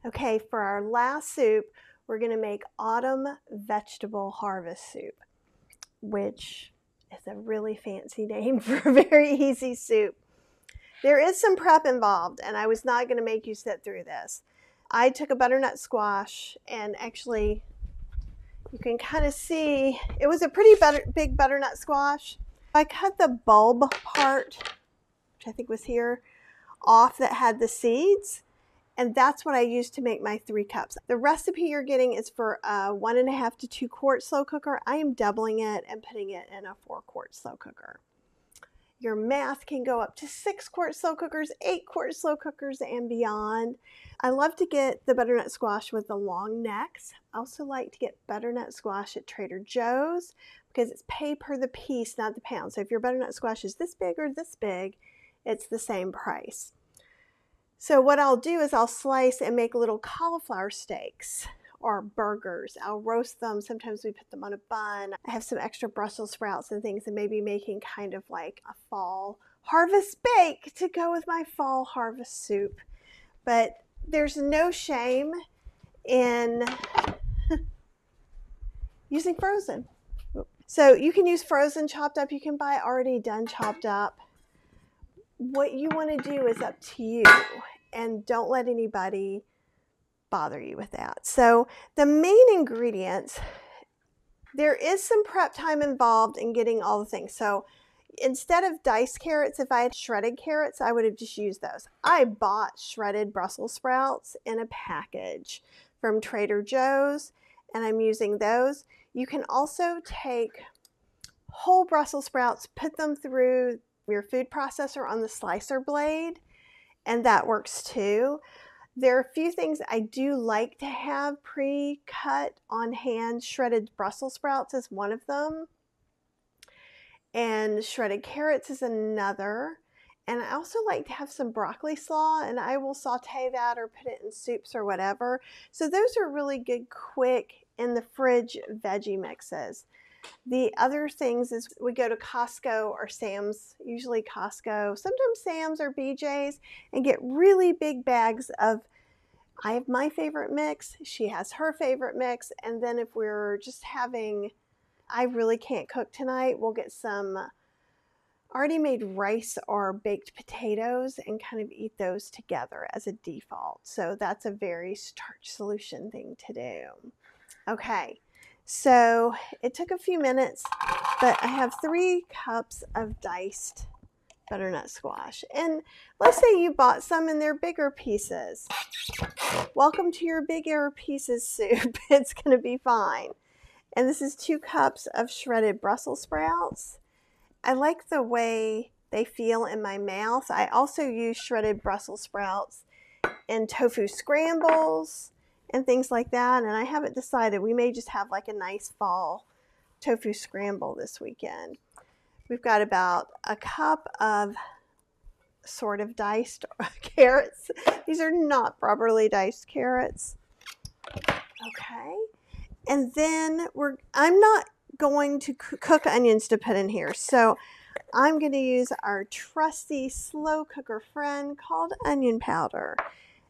Okay, for our last soup, we're going to make autumn vegetable harvest soup, which is a really fancy name for a very easy soup. There is some prep involved, and I was not going to make you sit through this. I took a butternut squash, and actually you can kind of see it was a pretty big butternut squash. I cut the bulb part, which I think was here, off that had the seeds. And that's what I used to make my 3 cups. The recipe you're getting is for a 1.5 to 2 quart slow cooker. I am doubling it and putting it in a 4 quart slow cooker. Your math can go up to 6 quart slow cookers, 8 quart slow cookers, and beyond. I love to get the butternut squash with the long necks. I also like to get butternut squash at Trader Joe's because it's pay per the piece, not the pound. So if your butternut squash is this big or this big, it's the same price. So what I'll do is I'll slice and make little cauliflower steaks or burgers. I'll roast them. Sometimes we put them on a bun. I have some extra Brussels sprouts and things, and maybe making kind of like a fall harvest bake to go with my fall harvest soup. But there's no shame in using frozen. So you can use frozen chopped up. You can buy already done chopped up. What you want to do is up to you, and don't let anybody bother you with that. So the main ingredients, there is some prep time involved in getting all the things. So instead of diced carrots, if I had shredded carrots, I would have just used those. I bought shredded Brussels sprouts in a package from Trader Joe's, and I'm using those. You can also take whole Brussels sprouts, put them through your food processor on the slicer blade, and that works too. There are a few things I do like to have pre-cut on hand. Shredded Brussels sprouts is one of them, and shredded carrots is another. And I also like to have some broccoli slaw, and I will saute that or put it in soups or whatever. So those are really good, quick, in the fridge veggie mixes. The other things is we go to Costco or Sam's, usually Costco, sometimes Sam's or BJ's, and get really big bags of, I have my favorite mix, she has her favorite mix, and then if we're just having, I really can't cook tonight, we'll get some already made rice or baked potatoes and kind of eat those together as a default. So that's a very starch solution thing to do. Okay. So it took a few minutes, but I have 3 cups of diced butternut squash. And let's say you bought some and they're bigger pieces. Welcome to your bigger pieces soup. It's going to be fine. And this is 2 cups of shredded Brussels sprouts. I like the way they feel in my mouth. I also use shredded Brussels sprouts in tofu scrambles and things like that, and I haven't decided. We may just have like a nice fall tofu scramble this weekend. We've got about a cup of sort of diced carrots. These are not properly diced carrots. Okay, and then I'm not going to cook onions to put in here, so I'm going to use our trusty slow cooker friend called onion powder.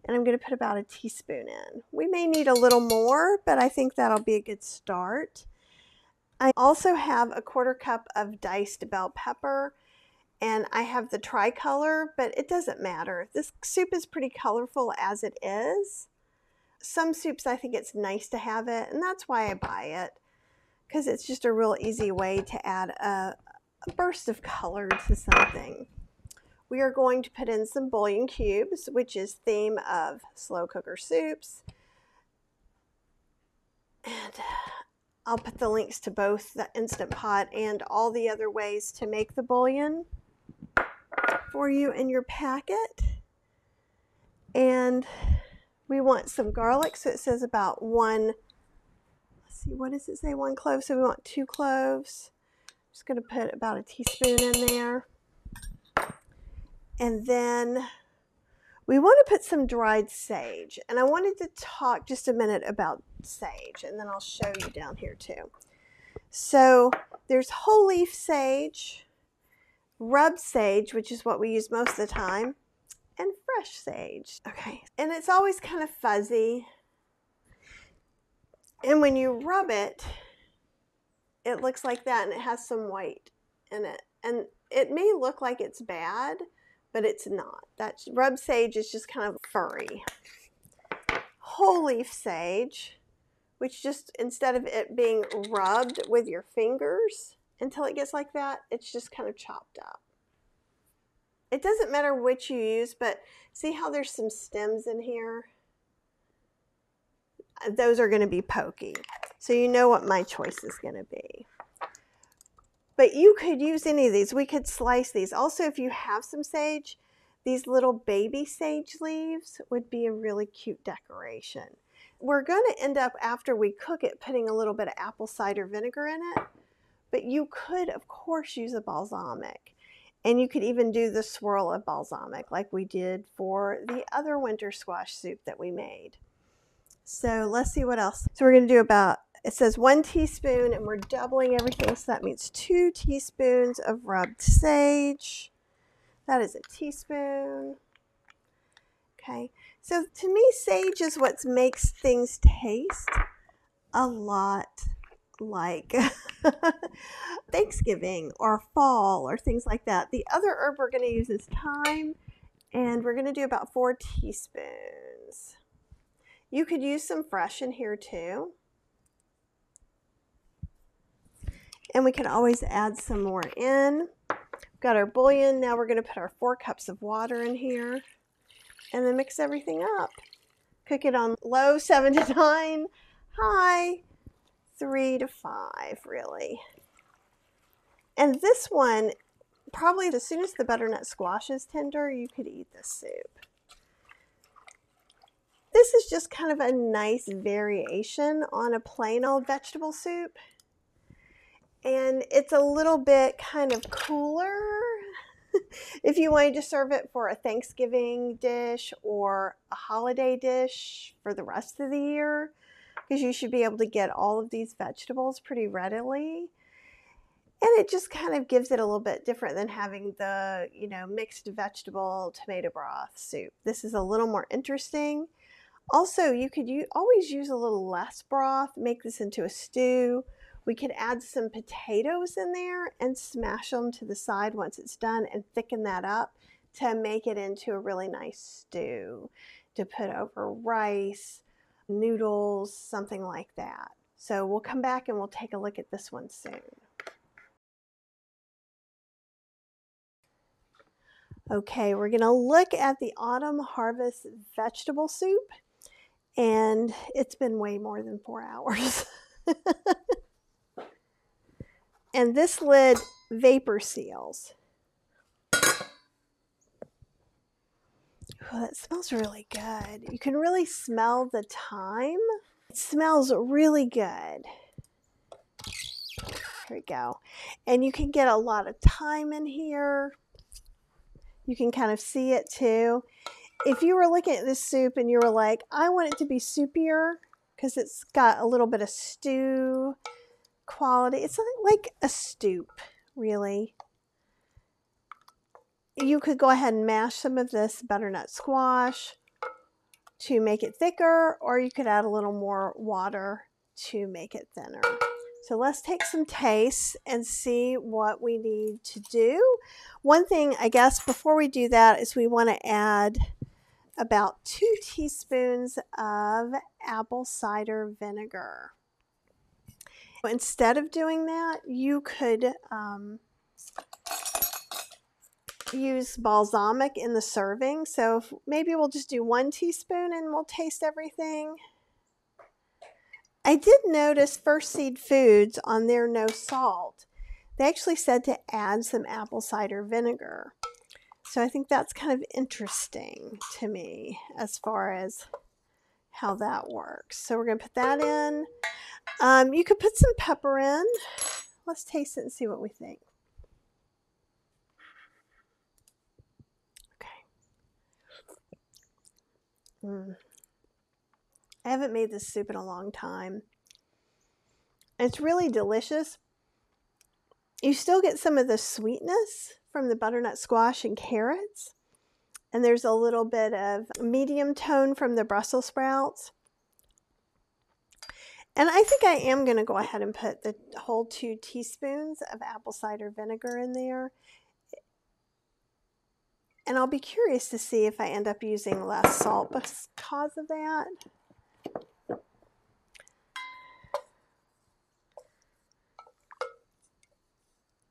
And I'm going to put about a teaspoon in. We may need a little more, but I think that'll be a good start. I also have a 1/4 cup of diced bell pepper, and I have the tricolor, but it doesn't matter. This soup is pretty colorful as it is. Some soups I think it's nice to have it, and that's why I buy it, because it's just a real easy way to add a burst of color to something. We are going to put in some bouillon cubes, which is theme of slow cooker soups. And I'll put the links to both the Instant Pot and all the other ways to make the bouillon for you in your packet. And we want some garlic, so it says about 1, let's see, what does it say, 1 clove? So we want 2 cloves. I'm just going to put about a teaspoon in there. And then we want to put some dried sage. And I wanted to talk just a minute about sage, and then I'll show you down here too. So there's whole leaf sage, rub sage, which is what we use most of the time, and fresh sage. Okay, and it's always kind of fuzzy. And when you rub it, it looks like that, and it has some white in it. And it may look like it's bad, but it's not. That rub sage is just kind of furry. Whole leaf sage, which just, instead of it being rubbed with your fingers until it gets like that, it's just kind of chopped up. It doesn't matter which you use, but see how there's some stems in here? Those are going to be pokey. So you know what my choice is going to be. But you could use any of these. We could slice these. Also, if you have some sage, these little baby sage leaves would be a really cute decoration. We're going to end up, after we cook it, putting a little bit of apple cider vinegar in it. But you could, of course, use a balsamic. And you could even do the swirl of balsamic like we did for the other winter squash soup that we made. So let's see what else. So we're going to do about, it says 1 teaspoon, and we're doubling everything. So that means 2 teaspoons of rubbed sage. That is a teaspoon. Okay. So to me, sage is what makes things taste a lot like Thanksgiving or fall or things like that. The other herb we're going to use is thyme, and we're going to do about 4 teaspoons. You could use some fresh in here too. And we can always add some more in. We've got our bouillon. Now we're going to put our 4 cups of water in here and then mix everything up. Cook it on low, 7 to 9, high, 3 to 5, really. And this one, probably as soon as the butternut squash is tender, you could eat this soup. This is just kind of a nice variation on a plain old vegetable soup. And it's a little bit kind of cooler if you wanted to serve it for a Thanksgiving dish or a holiday dish for the rest of the year, because you should be able to get all of these vegetables pretty readily. And it just kind of gives it a little bit different than having the, mixed vegetable tomato broth soup. This is a little more interesting. Also, you could always use a little less broth, make this into a stew. We could add some potatoes in there and smash them to the side once it's done and thicken that up to make it into a really nice stew to put over rice, noodles, something like that. So we'll come back and we'll take a look at this one soon. Okay, we're going to look at the autumn harvest vegetable soup, and it's been way more than 4 hours. And this lid vapor seals. Oh, that smells really good. You can really smell the thyme. It smells really good. Here we go. And you can get a lot of thyme in here. You can kind of see it too. If you were looking at this soup and you were like, I want it to be soupier because it's got a little bit of stew quality. It's like a soup, really. You could go ahead and mash some of this butternut squash to make it thicker, or you could add a little more water to make it thinner. So let's take some tastes and see what we need to do. One thing, I guess, before we do that is we want to add about 2 teaspoons of apple cider vinegar. Instead of doing that, you could use balsamic in the serving. So maybe we'll just do 1 teaspoon and we'll taste everything. I did notice First Seed Foods on their no salt. They actually said to add some apple cider vinegar. So I think that's kind of interesting to me as far as how that works. So we're going to put that in. You could put some pepper in. Let's taste it and see what we think. Okay. I haven't made this soup in a long time. It's really delicious. You still get some of the sweetness from the butternut squash and carrots, And there's a little bit of medium tone from the Brussels sprouts. And I think I am going to go ahead and put the whole 2 teaspoons of apple cider vinegar in there. And I'll be curious to see if I end up using less salt because of that.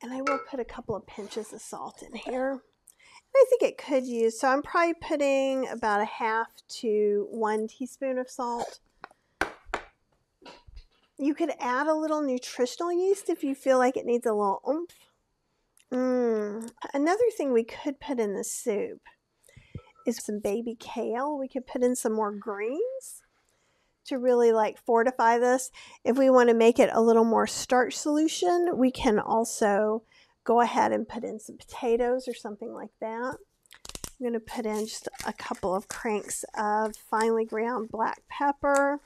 And I will put a couple of pinches of salt in here. I think it could use, so I'm probably putting about a 1/2 to 1 teaspoon of salt. You could add a little nutritional yeast if you feel like it needs a little oomph. Another thing we could put in the soup is some baby kale. We could put in some more greens to really like fortify this. If we want to make it a little more starch solution, we can also go ahead and put in some potatoes or something like that. I'm going to put in just a couple of cranks of finely ground black pepper.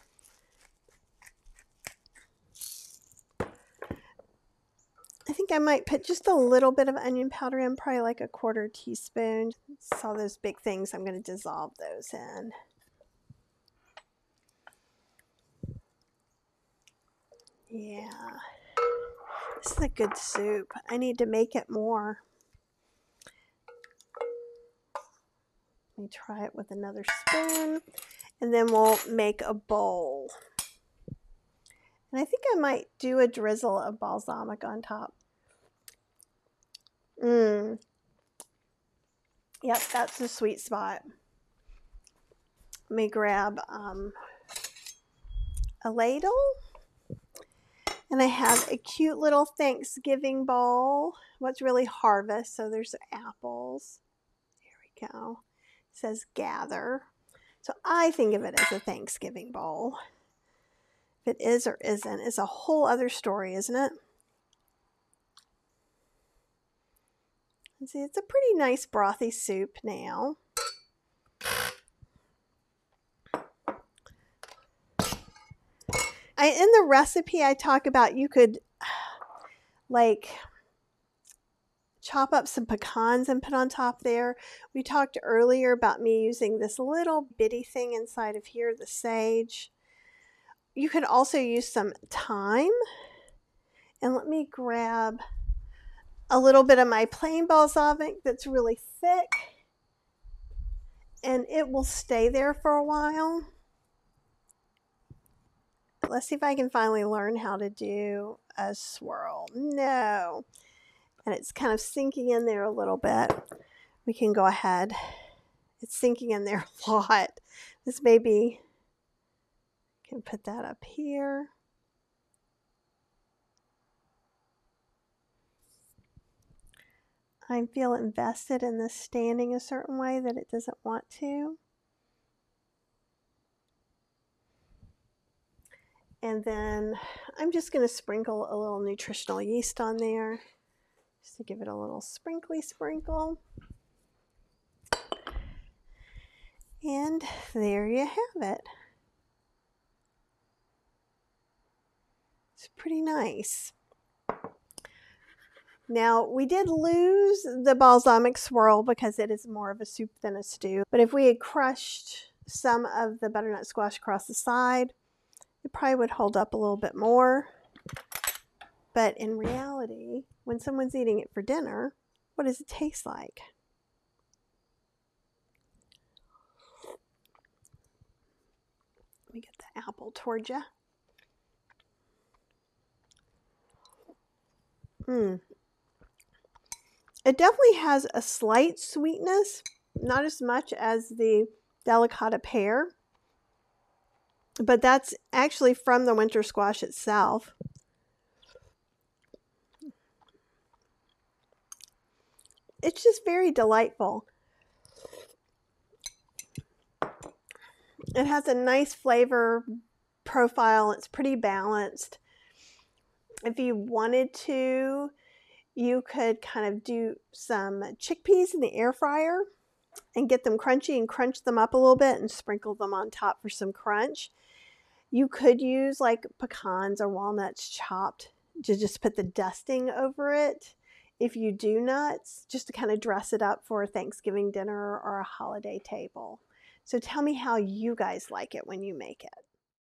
I think I might put just a little bit of onion powder in, probably like a 1/4 teaspoon. Saw those big things, I'm going to dissolve those in. Yeah, this is a good soup. I need to make it more. Let me try it with another spoon, and then we'll make a bowl. And I think I might do a drizzle of balsamic on top. Yep, that's the sweet spot. Let me grab a ladle. And I have a cute little Thanksgiving bowl. What's really harvest, so there's apples. Here we go. It says gather. So I think of it as a Thanksgiving bowl. If it is or isn't, it's a whole other story, isn't it? And see, it's a pretty nice brothy soup now. In the recipe I talk about, you could like chop up some pecans and put on top there. We talked earlier about me using this little bitty thing inside of here, the sage. You could also use some thyme. And let me grab a little bit of my plain balsamic that's really thick. And it will stay there for a while. Let's see if I can finally learn how to do a swirl. No. And it's kind of sinking in there a little bit. We can go ahead. It's sinking in there a lot. This maybe can put that up here. I feel invested in this standing a certain way that it doesn't want to. And then I'm just going to sprinkle a little nutritional yeast on there, just to give it a little sprinkly sprinkle. And there you have it. It's pretty nice. Now, we did lose the balsamic swirl because it is more of a soup than a stew. But if we had crushed some of the butternut squash across the side, it probably would hold up a little bit more. But in reality, when someone's eating it for dinner, what does it taste like? Let me get the apple towards you. It definitely has a slight sweetness, not as much as the delicata pear. But that's actually from the winter squash itself. It's just very delightful. It has a nice flavor profile. It's pretty balanced. If you wanted to, you could kind of do some chickpeas in the air fryer and get them crunchy and crunch them up a little bit and sprinkle them on top for some crunch. You could use like pecans or walnuts chopped to just put the dusting over it if you do nuts, just to kind of dress it up for a Thanksgiving dinner or a holiday table. So tell me how you guys like it when you make it.